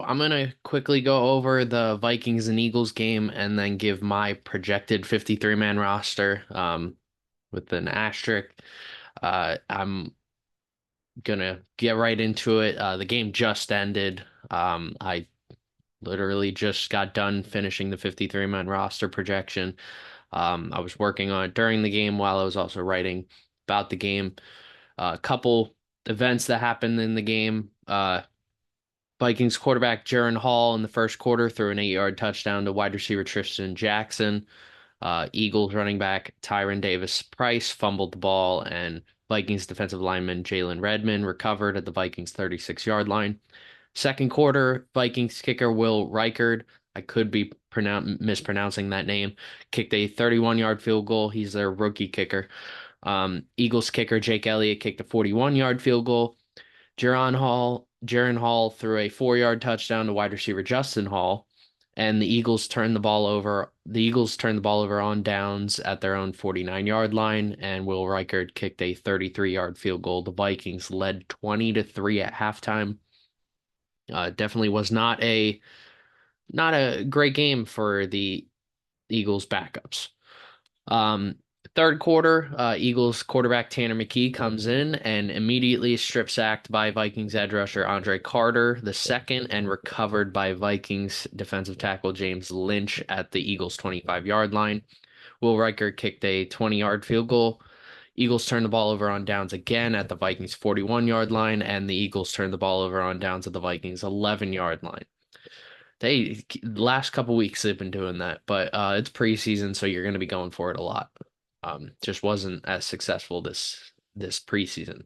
I'm gonna quickly go over the Vikings and Eagles game and then give my projected 53-man roster with an asterisk. I'm gonna get right into it. The game just ended. I literally just got done finishing the 53-man roster projection. I was working on it during the game while I was also writing about the game. A couple events that happened in the game. Vikings quarterback Jaron Hall in the first quarter threw an 8-yard touchdown to wide receiver Tristan Jackson. Eagles running back Tyron Davis Price fumbled the ball, and Vikings defensive lineman Jalen Redmond recovered at the Vikings 36-yard line. Second quarter, Vikings kicker Will Reichard, I could be mispronouncing that name, kicked a 31-yard field goal. He's their rookie kicker. Eagles kicker Jake Elliott kicked a 41-yard field goal. Jaron Hall threw a 4-yard touchdown to wide receiver Justin Hall, and the Eagles turned the ball over. The Eagles turned the ball over on downs at their own 49-yard line, and Will Reichard kicked a 33-yard field goal. The Vikings led 20-3 at halftime. Definitely was not a great game for the Eagles backups. Um, Third quarter, Eagles quarterback Tanner McKee comes in and immediately strip sacked by Vikings edge rusher Andre Carter the second and recovered by Vikings defensive tackle James Lynch at the Eagles 25-yard line. Will Riker kicked a 20-yard field goal. Eagles turned the ball over on downs again at the Vikings 41-yard line, and the Eagles turned the ball over on downs at the Vikings 11-yard line. Last couple weeks they've been doing that, but it's preseason, so you're going to be going for it a lot. Just wasn't as successful this preseason.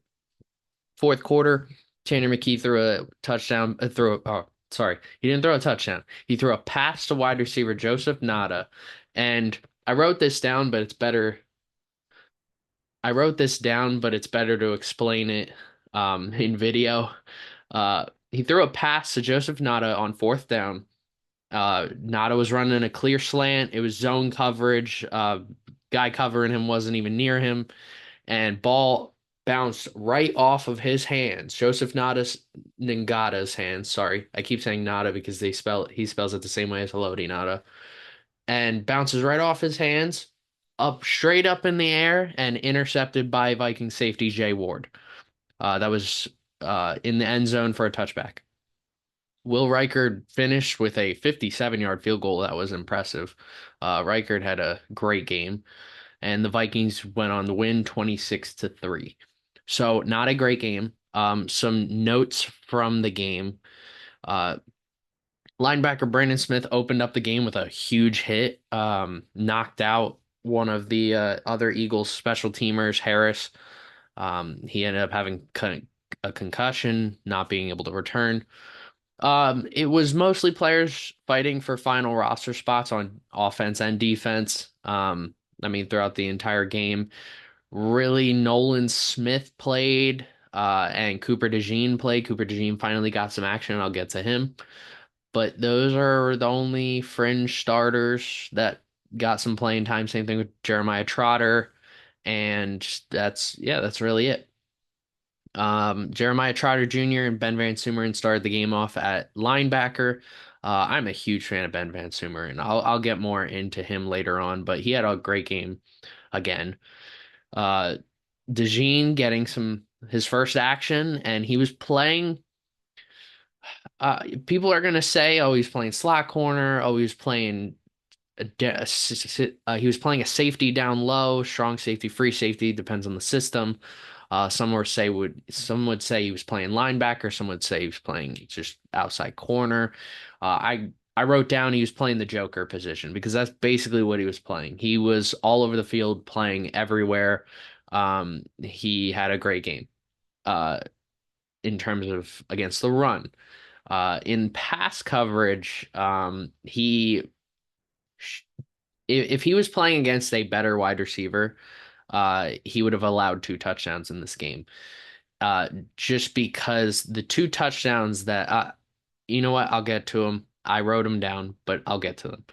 Fourth quarter, Tanner McKee threw a touchdown. Sorry, he didn't throw a touchdown. He threw a pass to wide receiver Joseph Nada, and I wrote this down, but it's better. I wrote this down, but it's better to explain it in video. He threw a pass to Joseph Nada on fourth down. Nada was running a clear slant. It was zone coverage. Guy covering him wasn't even near him, and ball bounced right off of his hands. Joseph Ngata's hands. Sorry, I keep saying Nada because he spells it the same way as Haloti Nada, and bounces right off his hands, up straight up in the air, and intercepted by Viking safety Jay Ward. That was in the end zone for a touchback. Will Reichard finished with a 57-yard field goal. That was impressive. Reichard had a great game, and the Vikings went on to win 26-3. So not a great game. Some notes from the game. Uh, Linebacker Brandon Smith opened up the game with a huge hit, knocked out one of the other Eagles special teamers, Harris. He ended up having a concussion, not being able to return. It was mostly players fighting for final roster spots on offense and defense. I mean, throughout the entire game, really, Nolan Smith played, and Cooper DeJean played. Cooper DeJean finally got some action. I'll get to him. But those are the only fringe starters that got some playing time. Same thing with Jeremiah Trotter. And that's really it. Jeremiah Trotter Jr. and Ben Van Sumeren started the game off at linebacker. I'm a huge fan of Ben Van Sumeren. I'll get more into him later on, but he had a great game again. Uh, DeJean getting his first action, and he was playing. People are gonna say, "Oh, he's playing slot corner. Oh, he was playing he was playing a safety down low, strong safety, free safety, depends on the system. Some would say he was playing linebacker, some would say he was playing just outside corner. I wrote down he was playing the Joker position because that's basically what he was playing. He was all over the field, playing everywhere. He had a great game in terms of against the run. In pass coverage, if he was playing against a better wide receiver, he would have allowed 2 touchdowns in this game. Just because the 2 touchdowns you know what? I'll get to them. I wrote them down, but I'll get to them.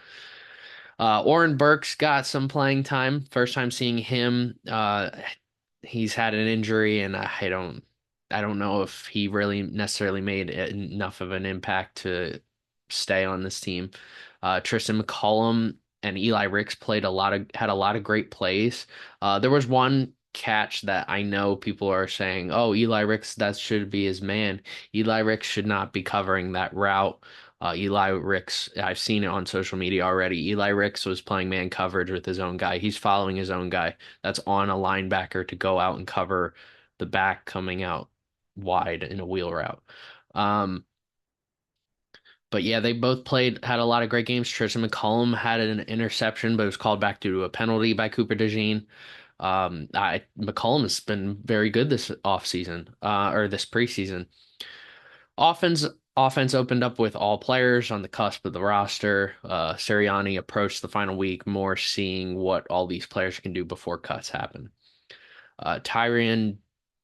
Oren Burks got some playing time. First time seeing him. He's had an injury, and I don't. I don't know if he really necessarily made enough of an impact to stay on this team. Tristan McCollum and Eli Ricks had a lot of great plays. There was one catch that I know people are saying, "Oh, Eli Ricks, that should be his man." Eli Ricks should not be covering that route. Eli Ricks, I've seen it on social media already. Eli Ricks was playing man coverage with his own guy. He's following his own guy. That's on a linebacker to go out and cover the back coming out wide in a wheel route. Um, but yeah, they both had a lot of great games. Tristan McCollum had an interception, but it was called back due to a penalty by Cooper DeJean. McCollum has been very good this offseason, or this preseason. Offense offense opened up with all players on the cusp of the roster. Sirianni approached the final week more seeing what all these players can do before cuts happen. Tyrion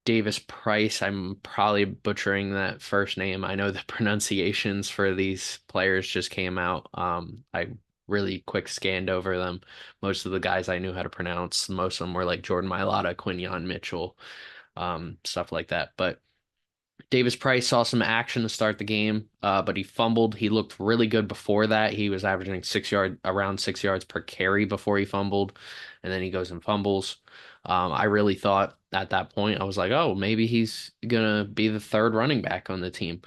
Davis Price, I'm probably butchering that first name. I know the pronunciations for these players just came out. I really quick scanned over them. Most of the guys I knew how to pronounce. Most of them were like Jordan Mailata, Quinyon Mitchell, stuff like that. But Davis Price saw some action to start the game, but he fumbled. He looked really good before that. He was averaging around 6 yards per carry before he fumbled, and then he goes and fumbles. I really thought at that point, I was like, oh, maybe he's gonna be the third running back on the team,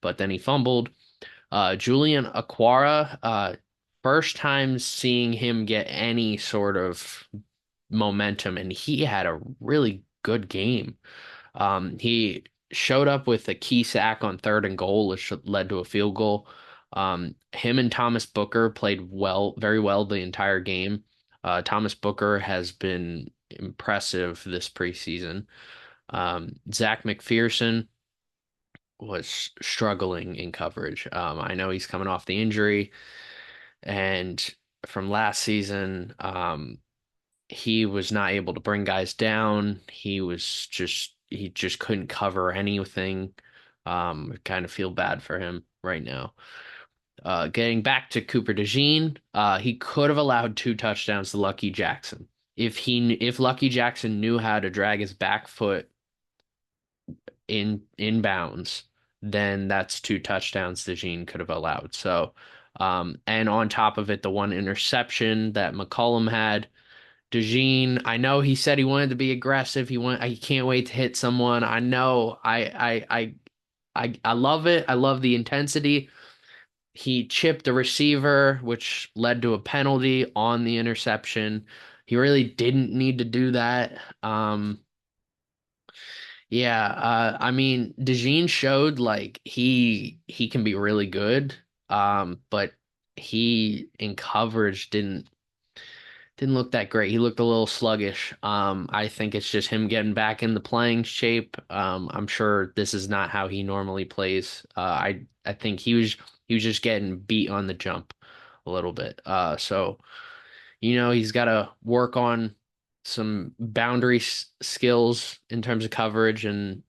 but then he fumbled. Julian Aquara, first time seeing him get any sort of momentum, and he had a really good game. He showed up with a key sack on 3rd and goal, which led to a field goal. Him and Thomas Booker played very well the entire game. Thomas Booker has been impressive this preseason. Zach McPherson was struggling in coverage. I know he's coming off the injury, and from last season, he was not able to bring guys down. He just couldn't cover anything. I kind of feel bad for him right now. Getting back to Cooper DeJean, he could have allowed 2 touchdowns to Lucky Jackson. If Lucky Jackson knew how to drag his back foot in bounds, then that's 2 touchdowns DeJean could have allowed. So, and on top of it, the one interception that McCollum had. DeJean, I know he said he wanted to be aggressive. He can't wait to hit someone. I know. I love it. I love the intensity. He chipped a receiver, which led to a penalty on the interception. He really didn't need to do that. Yeah, I mean, DeJean showed like he can be really good. But he in coverage didn't look that great. He looked a little sluggish. I think it's just him getting back in the playing shape. I'm sure this is not how he normally plays. I think he was just getting beat on the jump a little bit. So he's got to work on some boundary skills in terms of coverage, and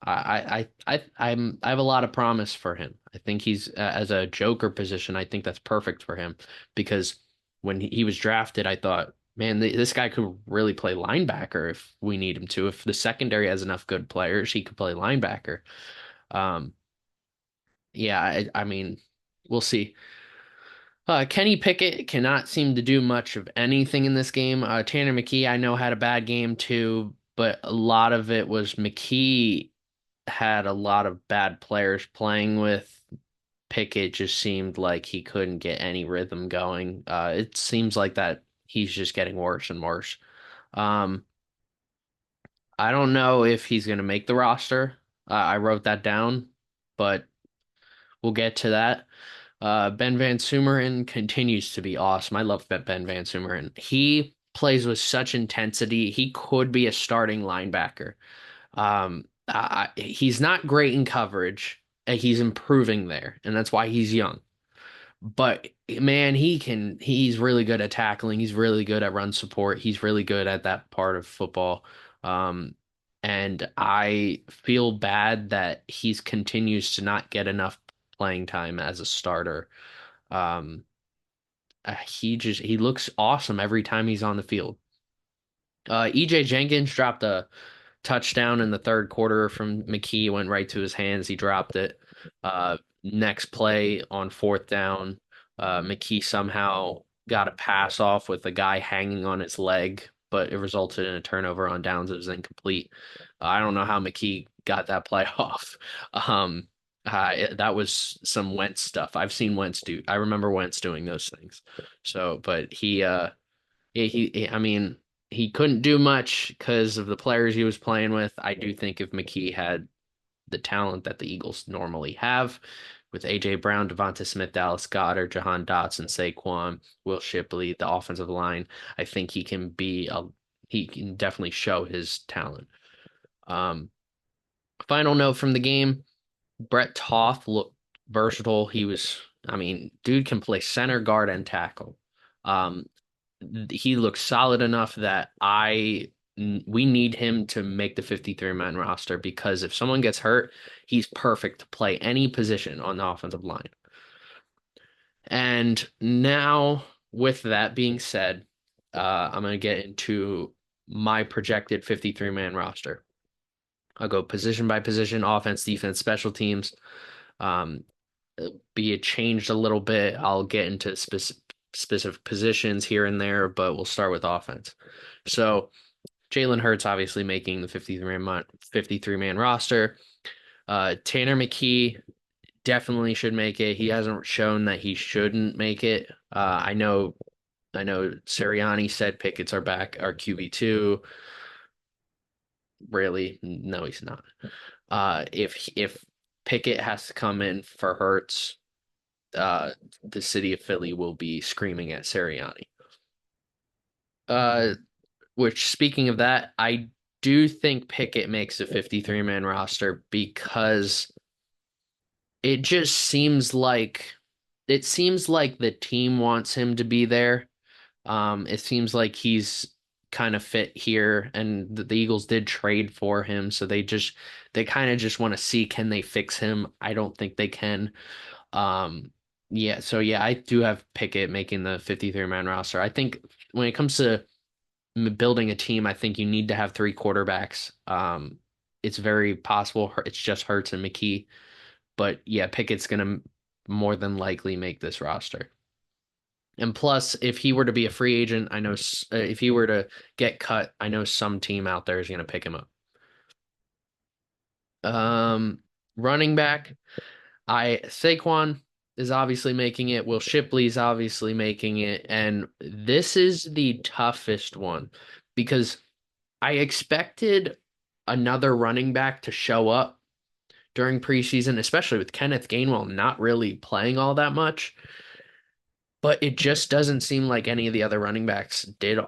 I have a lot of promise for him. I think he's as a joker position. I think that's perfect for him because when he was drafted, I thought, man, this guy could really play linebacker if we need him to. If the secondary has enough good players, he could play linebacker. Um, yeah, I mean, we'll see. Kenny Pickett cannot seem to do much of anything in this game. Tanner McKee, I know, had a bad game too, but a lot of it was McKee had a lot of bad players playing with. Pickett just seemed like he couldn't get any rhythm going. It seems like that he's just getting worse and worse. Um, I don't know if he's going to make the roster. I wrote that down, but we'll get to that. Ben Van Sumeren continues to be awesome. I love Ben Van Sumeren. He plays with such intensity. He could be a starting linebacker. He's not great in coverage. He's improving there, and that's why he's young. But man, he's really good at tackling. He's really good at run support. He's really good at that part of football. Um, and I feel bad that he's continues to not get enough playing time as a starter. Um, he looks awesome every time he's on the field. EJ Jenkins dropped a touchdown in the third quarter from McKee went right to his hands. He dropped it. Next play on fourth down, McKee somehow got a pass off with a guy hanging on his leg, but it resulted in a turnover on downs. It was incomplete. I don't know how McKee got that play off. That was some Wentz stuff. I've seen Wentz do. I remember Wentz doing those things. So, but I mean, he couldn't do much because of the players he was playing with. I do think if McKee had the talent that the Eagles normally have, with A.J. Brown, Devonta Smith, Dallas Goedert, Jahan Dotson, Saquon, Will Shipley, the offensive line, I think he can definitely show his talent. Um, Final note from the game, Brett Toth looked versatile. I mean, dude can play center, guard, and tackle. Um, he looks solid enough that we need him to make the 53-man roster because if someone gets hurt, he's perfect to play any position on the offensive line. And now, with that being said, I'm going to get into my projected 53-man roster. I'll go position by position, offense, defense, special teams. Um, be it changed a little bit. I'll get into specific positions here and there, but we'll start with offense. So Jalen Hurts obviously making the 53-man roster. Tanner McKee definitely should make it. He hasn't shown that he shouldn't make it. I know Sirianni said Pickett's our QB2. Really? No, he's not. If Pickett has to come in for Hurts, the city of Philly will be screaming at Sirianni. Uh, which speaking of that, I do think Pickett makes a 53-man roster because it just seems like the team wants him to be there. It seems like he's kind of fit here, and the Eagles did trade for him, so they kind of just want to see can they fix him. I don't think they can. Yeah, so yeah, I do have Pickett making the 53-man roster. I think when it comes to building a team, I think you need to have three quarterbacks. It's very possible it's just Hurts and McKee, but yeah, Pickett's gonna more than likely make this roster. And plus, if he were to be a free agent, I know if he were to get cut, I know some team out there is gonna pick him up. Um, Running back. Saquon is obviously making it. Will Shipley's obviously making it, and this is the toughest one because I expected another running back to show up during preseason, especially with Kenneth Gainwell not really playing all that much. But it just doesn't seem like any of the other running backs did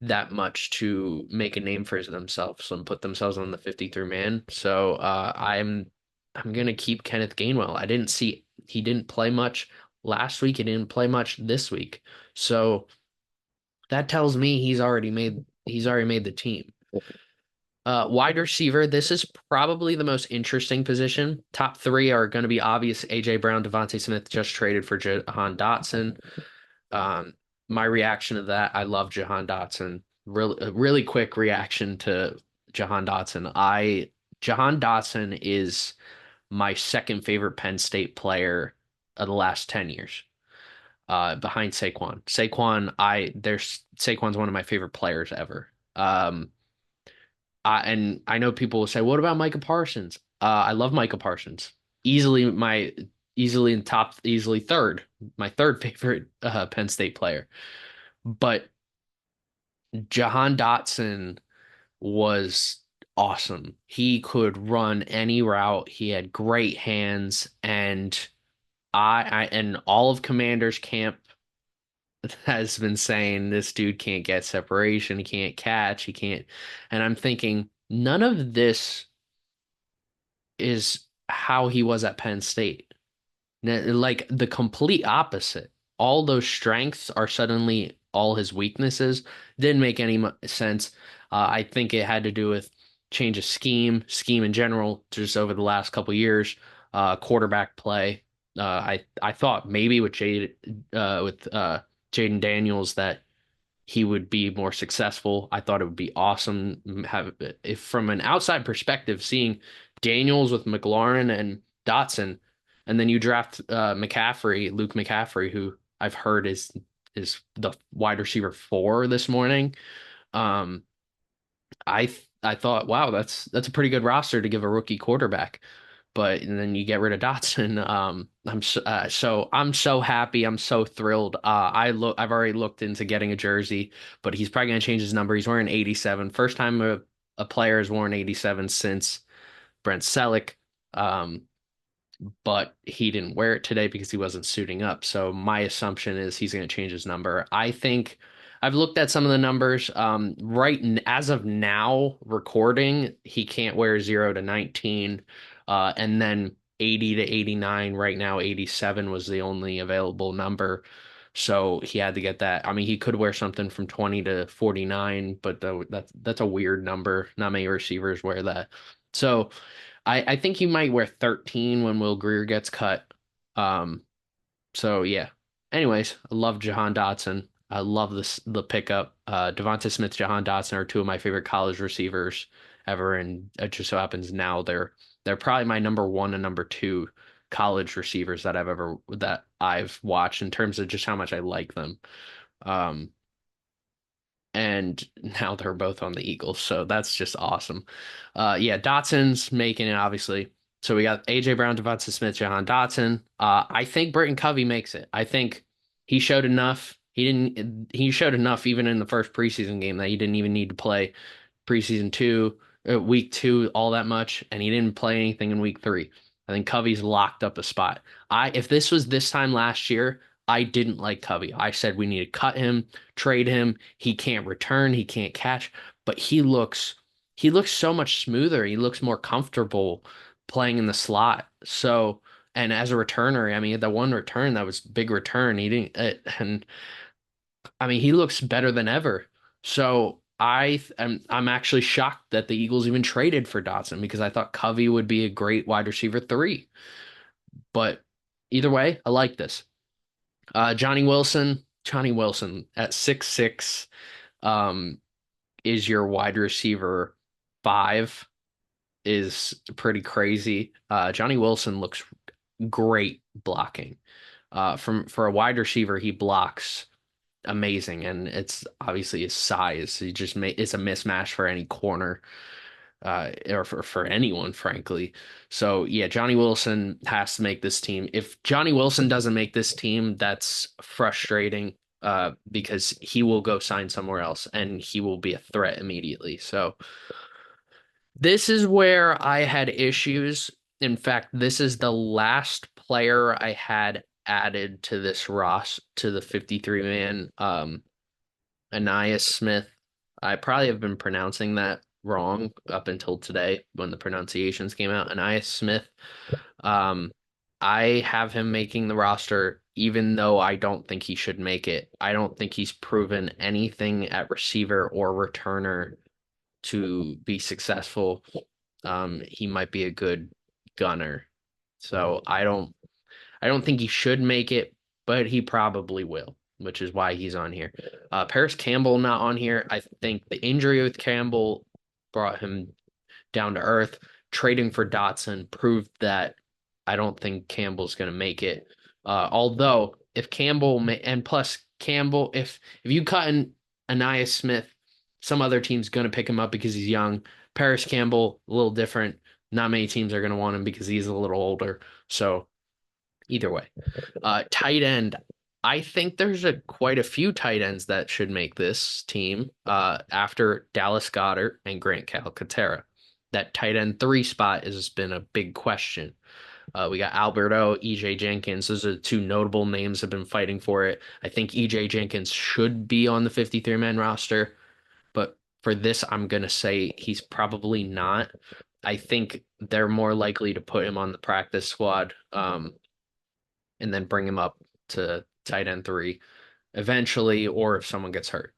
that much to make a name for themselves and put themselves on the 53 man. So I'm gonna keep Kenneth Gainwell. He didn't play much last week. He didn't play much this week. So that tells me he's already made the team. Wide receiver, this is probably the most interesting position. Top three are going to be obvious. A.J. Brown, Devontae Smith just traded for Jahan Dotson. Um, my reaction to that, I love Jahan Dotson. Really quick reaction to Jahan Dotson. Jahan Dotson is my second favorite Penn State player of the last 10 years. Behind Saquon. Saquon's one of my favorite players ever. And I know people will say, "What about Micah Parsons?" I love Micah Parsons. Easily third, my third favorite Penn State player. But Jahan Dotson was awesome. He could run any route. He had great hands, and and all of Commander's camp has been saying this dude can't get separation, he can't catch, he can't. And I'm thinking none of this is how he was at Penn State. Like the complete opposite. All those strengths are suddenly all his weaknesses. Didn't make any sense. I think it had to do with change of scheme in general, just over the last couple years. Quarterback play. I thought maybe with Jaden Daniels that he would be more successful. I thought it would be awesome have if from an outside perspective, seeing Daniels with McLaurin and Dotson, and then you draft Luke McCaffrey, who I've heard is the wide receiver 4 this morning. Um, I thought, wow, that's a pretty good roster to give a rookie quarterback. But and then you get rid of Dotson. I'm so happy. I'm so thrilled. I've already looked into getting a jersey, but he's probably gonna change his number. He's wearing 87. First time a player has worn 87 since Brent Selleck. Um, but he didn't wear it today because he wasn't suiting up. So my assumption is he's going to change his number. I think I've looked at some of the numbers. As of now, recording, he can't wear 0 to 19, and then 80 to 89. Right now, 87 was the only available number. So he had to get that. I mean, he could wear something from 20 to 49, but that's a weird number. Not many receivers wear that. So I think he might wear 13 when Will Greer gets cut. Um, so yeah. Anyways, I love Jahan Dotson. I love the pickup. Devonta Smith, Jahan Dotson are two of my favorite college receivers ever, and it just so happens now they're probably my number one and number two college receivers that I've watched in terms of just how much I like them. Um, and now they're both on the Eagles, so that's just awesome. Yeah, Dotson's making it obviously. So we got AJ Brown, Devonta Smith, Jahan Dotson. I think Britton Covey makes it. I think he showed enough. He showed enough even in the first preseason game that he didn't even need to play preseason two, week two, all that much, and he didn't play anything in week three. I think Covey's locked up a spot. If this was this time last year, I didn't like Covey. I said we need to cut him, trade him. He can't return, he can't catch, but he looks so much smoother. He looks more comfortable playing in the slot. So, and as a returner, I mean, the one return that was big return, he didn't, and I mean, he looks better than ever. So I'm actually shocked that the Eagles even traded for Dotson because I thought Covey would be a great wide receiver 3. But either way, I like this. Johnny Wilson at 6'6", um, is your wide receiver 5, is pretty crazy. Johnny Wilson looks great blocking. For a wide receiver, he blocks amazing, and it's obviously his size. It's a mismatch for any corner, or for anyone, frankly. So yeah, Johnny Wilson has to make this team. If Johnny Wilson doesn't make this team, that's frustrating, because he will go sign somewhere else and he will be a threat immediately. So this is where I had issues. In fact, this is the last player I had added to this to the 53 man. Anais Smith. I probably have been pronouncing that wrong up until today when the pronunciations came out. Anais Smith. Um, I have him making the roster, even though I don't think he should make it. I don't think he's proven anything at receiver or returner to be successful. He might be a good gunner. So I don't think he should make it, but he probably will, which is why he's on here. Paris Campbell not on here. I think the injury with Campbell brought him down to earth. Trading for Dotson proved that I don't think Campbell's going to make it. Although if and plus Campbell, if you cut in Anais Smith, some other team's going to pick him up because he's young. Paris Campbell, a little different. Not many teams are going to want him because he's a little older. So either way. Tight end. I think there's quite a few tight ends that should make this team, after Dallas Goedert and Grant Calcaterra. That tight end 3 spot has been a big question. We got Alberto, EJ Jenkins. Those are the two notable names that have been fighting for it. I think EJ Jenkins should be on the 53-man roster, but for this, I'm going to say he's probably not. I think they're more likely to put him on the practice squad, and then bring him up to tight end 3 eventually, or if someone gets hurt.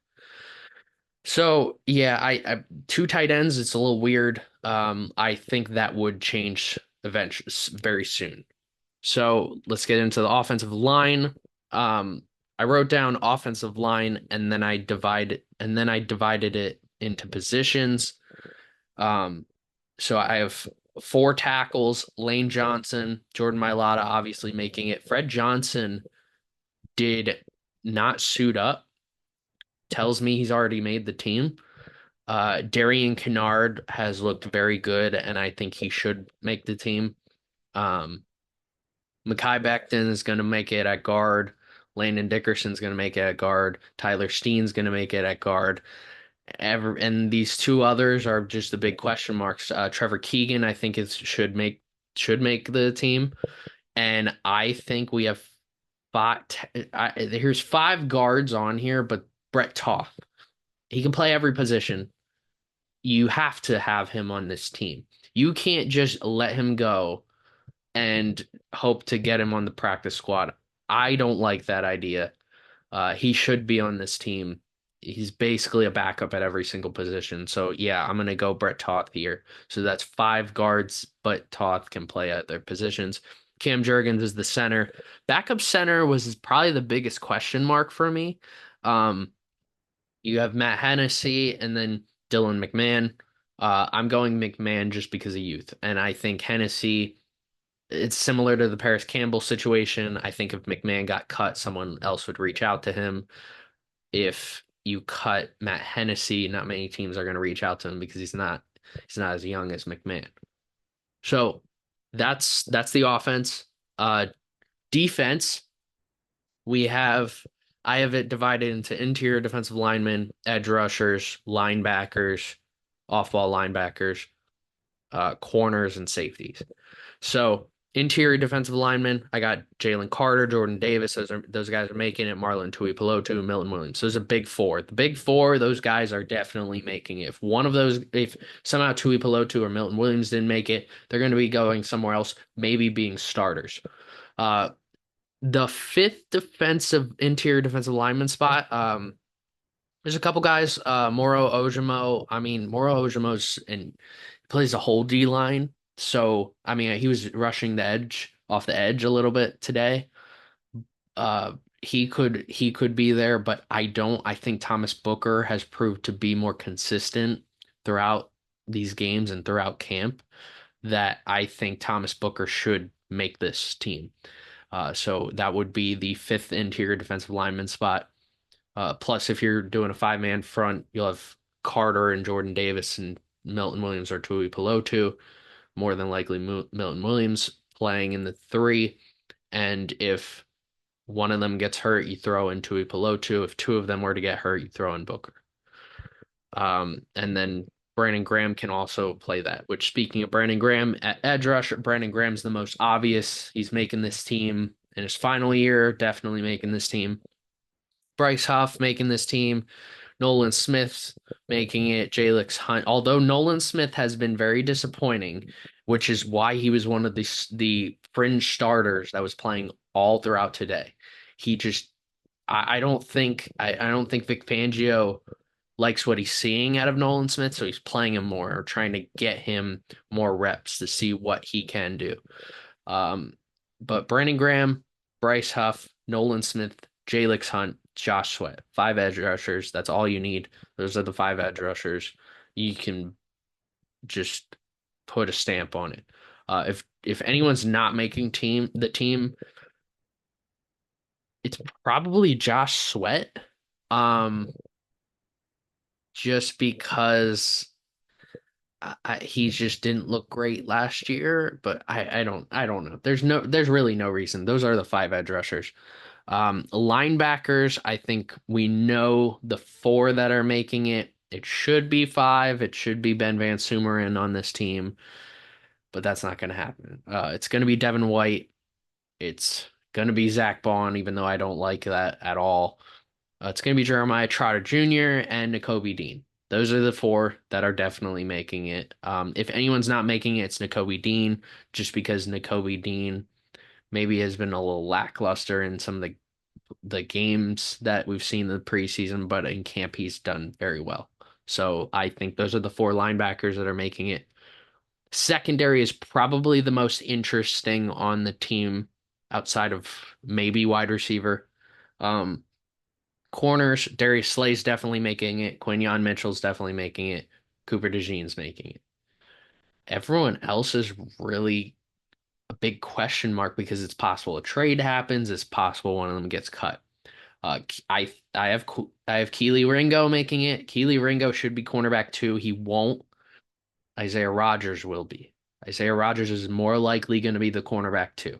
So yeah, I 2 tight ends, it's a little weird. I think that would change eventually very soon. So let's get into the offensive line. I wrote down offensive line and then I divided it into positions. Um, so I have four tackles, Lane Johnson, Jordan Mailata obviously making it. Fred Johnson did not suit up, tells me he's already made the team. Darian Kennard has looked very good, and I think he should make the team. Um, Mekhi Becton is going to make it at guard. Landon Dickerson's going to make it at guard. Tyler Steen's going to make it at guard. And these two others are just the big question marks. Trevor Keegan, I think should make the team, and I think we have five. Here's five guards on here, but Brett Toth, he can play every position. You have to have him on this team. You can't just let him go and hope to get him on the practice squad. I don't like that idea. He should be on this team. He's basically a backup at every single position. So yeah, I'm gonna go Brett Toth here. So that's five guards, but Toth can play at their positions. Cam Jurgens is the center. Backup center was probably the biggest question mark for me. Um, you have Matt Hennessy and then Dylan McMahon. I'm going McMahon just because of youth, and I think Hennessy it's similar to the Paris Campbell situation. I think if McMahon got cut, someone else would reach out to him. If you cut Matt Hennessy, not many teams are going to reach out to him because he's not as young as McMahon. So that's the offense. Defense, we have I have it divided into interior defensive linemen, edge rushers, linebackers, off-ball linebackers, corners, and safeties. So interior defensive linemen, I got Jalen Carter, Jordan Davis. Those guys are making it. Marlon Tuipulotu, Milton Williams. Those are big four. The big four, those guys are definitely making it. If somehow Tuipulotu or Milton Williams didn't make it, they're going to be going somewhere else, maybe being starters. Uh, the fifth interior defensive lineman spot, there's a couple guys, Moro Ojimo. I mean, Moro Ojimo's and plays a whole D line. So, I mean, he was rushing the edge off the edge a little bit today. He could be there, but I think Thomas Booker has proved to be more consistent throughout these games and throughout camp that I think Thomas Booker should make this team. So that would be the fifth interior defensive lineman spot. Plus, if you're doing a five-man front, you'll have Carter and Jordan Davis and Milton Williams or Tui Pelotu, more than likely Milton Williams playing in the three. And if one of them gets hurt, you throw in Tui Pelotu. If two of them were to get hurt, you throw in Booker. And then Brandon Graham can also play that, which speaking of Brandon Graham at edge rusher, Brandon Graham's the most obvious. He's making this team in his final year, definitely making this team. Bryce Huff making this team. Nolan Smith making it. Jalix Hunt. Although Nolan Smith has been very disappointing, which is why he was one of the fringe starters that was playing all throughout today. He just I don't think Vic Fangio likes what he's seeing out of Nolan Smith, so he's playing him more or trying to get him more reps to see what he can do. Um, but Brandon Graham, Bryce Huff, Nolan Smith, Jalix Hunt, Josh Sweat, five edge rushers. That's all you need. Those are the five edge rushers. You can just put a stamp on it. If anyone's not making the team, it's probably Josh Sweat. Um, just because he just didn't look great last year, but I don't know. There's really no reason. Those are the five edge rushers. Linebackers, I think we know the four that are making it. It should be five. It should be Ben Van Sumeren on this team, but that's not going to happen. It's going to be Devin White. It's going to be Zach Bond, even though I don't like that at all. It's going to be Jeremiah Trotter Jr. and Nakobe Dean. Those are the four that are definitely making it. If anyone's not making it, it's Nakobe Dean, just because Nakobe Dean maybe has been a little lackluster in some of the games that we've seen in the preseason, but in camp he's done very well. So I think those are the four linebackers that are making it. Secondary is probably the most interesting on the team outside of maybe wide receiver. Um, Corners, Darius Slay's definitely making it. Quinyon Mitchell's definitely making it. Cooper DeJean's making it. Everyone else is really a big question mark because it's possible a trade happens. It's possible one of them gets cut. I have Keely Ringo making it. Keely Ringo should be cornerback too. He won't. Isaiah Rodgers will be. Isaiah Rodgers is more likely going to be the cornerback too.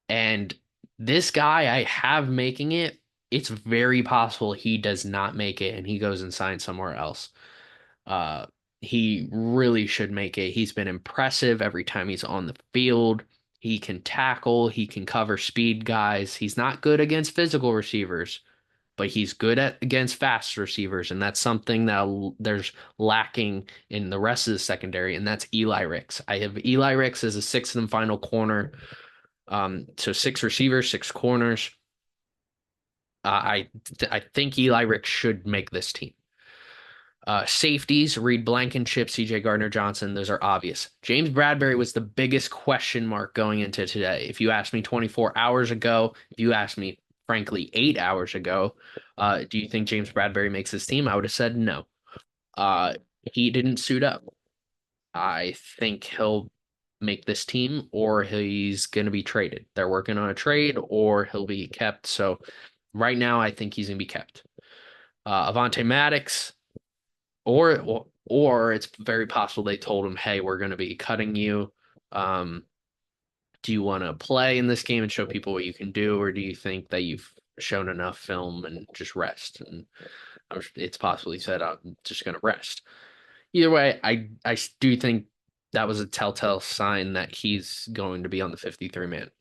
And this guy I have making it, it's very possible he does not make it and he goes and signs somewhere else. Uh, he really should make it. He's been impressive every time he's on the field. He can tackle, he can cover speed guys. He's not good against physical receivers, but he's good at against fast receivers, and that's something that there's lacking in the rest of the secondary, and that's Eli Ricks. I have Eli Ricks as a sixth and final corner. So six receivers, six corners. I think Eli Ricks should make this team. Safeties, Reed Blankenship, CJ Gardner-Johnson, those are obvious. James Bradberry was the biggest question mark going into today. If you asked me 24 hours ago, if you asked me, frankly, 8 hours ago, do you think James Bradberry makes this team? I would have said no. Uh, he didn't suit up. I think he'll make this team or he's going to be traded. They're working on a trade or he'll be kept. So right now, I think he's going to be kept. Avonte Maddox, or it's very possible they told him, "Hey, we're going to be cutting you. Um, do you want to play in this game and show people what you can do, or do you think that you've shown enough film and just rest?" And it's possible he said, "I'm just going to rest." Either way, I do think that was a telltale sign that he's going to be on the 53 man.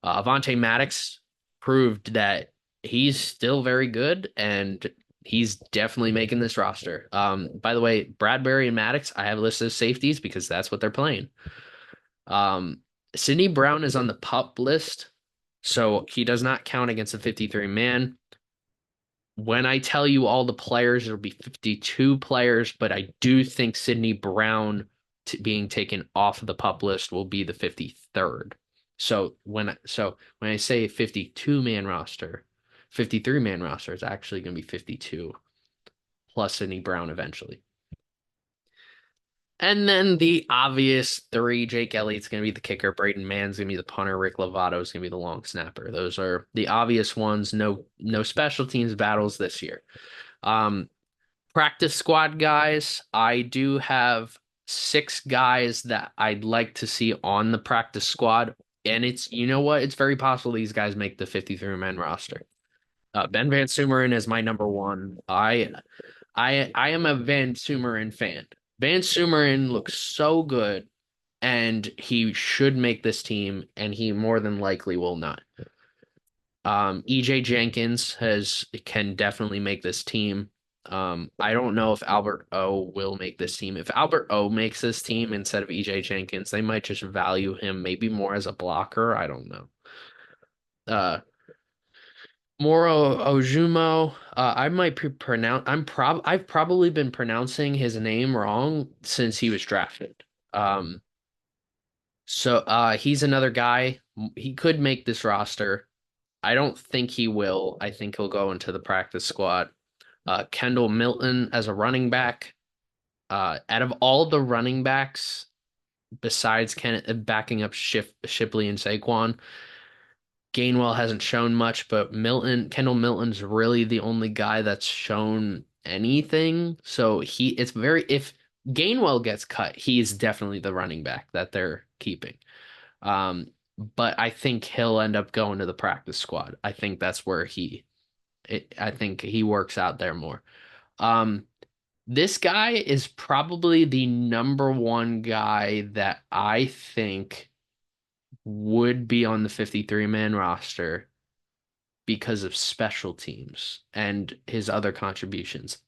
Avonte Maddox proved that he's still very good and he's definitely making this roster. By the way, Bradbury and Maddox, I have listed as safeties because that's what they're playing. Sidney Brown is on the pup list, so he does not count against the 53 man. When I tell you all the players, it'll be 52 players, but I do think Sidney Brown being taken off of the pup list will be the 53rd. So when I say 52 man roster, 53 man roster is actually going to be 52 plus Sidney Brown eventually. And then the obvious three, Jake Elliott's going to be the kicker, Braden Mann's going to be the punter, Rick Lovato is going to be the long snapper. Those are the obvious ones. No special teams battles this year. Practice squad guys, I do have six guys that I'd like to see on the practice squad. And it's, you know what? It's very possible these guys make the 53-man roster. Ben Van Sumeren is my number one. I am a Van Sumeren fan. Van Sumeren looks so good, and he should make this team, and he more than likely will not. EJ Jenkins can definitely make this team. I don't know if Albert O will make this team. If Albert O makes this team instead of EJ Jenkins, they might just value him maybe more as a blocker. I don't know. Moro Ojumo, I might pronounce. I've probably been pronouncing his name wrong since he was drafted. Um, so he's another guy. He could make this roster. I don't think he will. I think he'll go into the practice squad. Kendall Milton as a running back. Out of all the running backs, besides backing up Shipley and Saquon, Gainwell hasn't shown much, but Kendall Milton's really the only guy that's shown anything. So if Gainwell gets cut, he's definitely the running back that they're keeping. But I think he'll end up going to the practice squad. I think that's where I think he works out there more. This guy is probably the number one guy that I think would be on the 53-man roster because of special teams and his other contributions.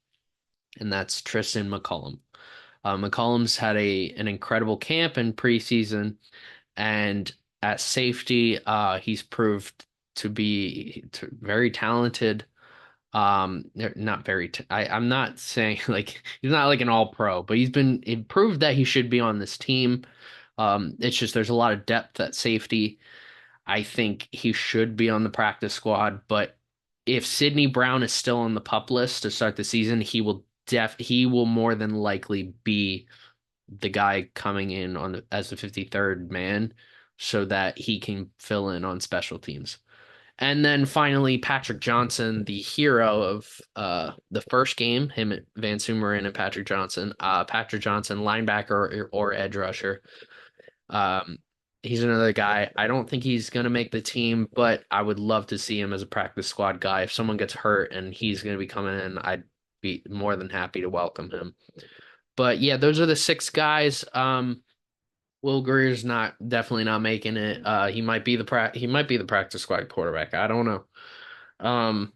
And that's Tristan McCollum. McCollum's had an incredible camp in preseason, and at safety, he's proved to be very talented. They're not very. I'm not saying like he's not like an all pro, but it proved that he should be on this team. It's just there's a lot of depth at safety. I think he should be on the practice squad, but if Sidney Brown is still on the pup list to start the season, he will more than likely be the guy coming in as the 53rd man so that he can fill in on special teams. And then finally, Patrick Johnson, the hero of the first game, him, Van Sumeren, and Patrick Johnson. Patrick Johnson, linebacker or edge rusher. Um, he's another guy. I don't think he's going to make the team, but I would love to see him as a practice squad guy. If someone gets hurt and he's going to be coming in, I'd be more than happy to welcome him. But yeah, those are the six guys. Will Greer's not definitely not making it. He might be the practice squad quarterback. I don't know. Um,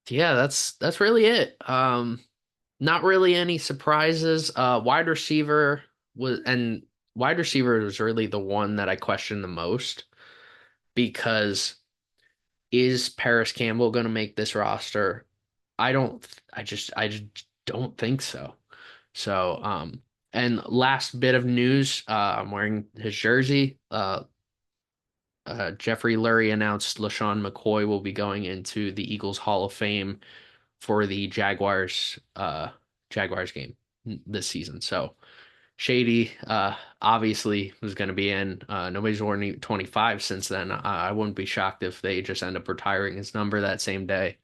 yeah, that's really it. Not really any surprises. Was and wide receiver was really the one that I questioned the most because is Paris Campbell going to make this roster? I don't. I just don't think so. So, and last bit of news, I'm wearing his jersey. Jeffrey Lurie announced LaShawn McCoy will be going into the Eagles Hall of Fame for the Jaguars game this season. So Shady, obviously was going to be in. Nobody's worn 25 since then. I wouldn't be shocked if they just end up retiring his number that same day.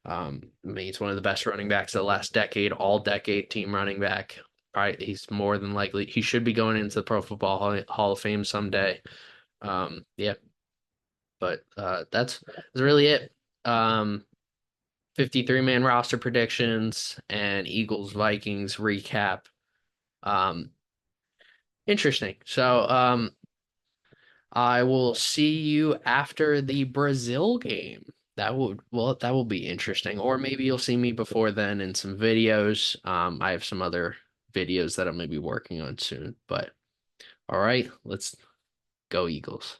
I mean, he's one of the best running backs of the last decade, all decade team running back. Right, he's more than likely he should be going into the Pro Football Hall of Fame someday. Yeah, but that's really it. 53-man roster predictions and Eagles Vikings recap. Um, interesting. So, I will see you after the Brazil game. That will be interesting. Or maybe you'll see me before then in some videos. I have some other videos that I'm gonna be working on soon. But all right, let's go Eagles.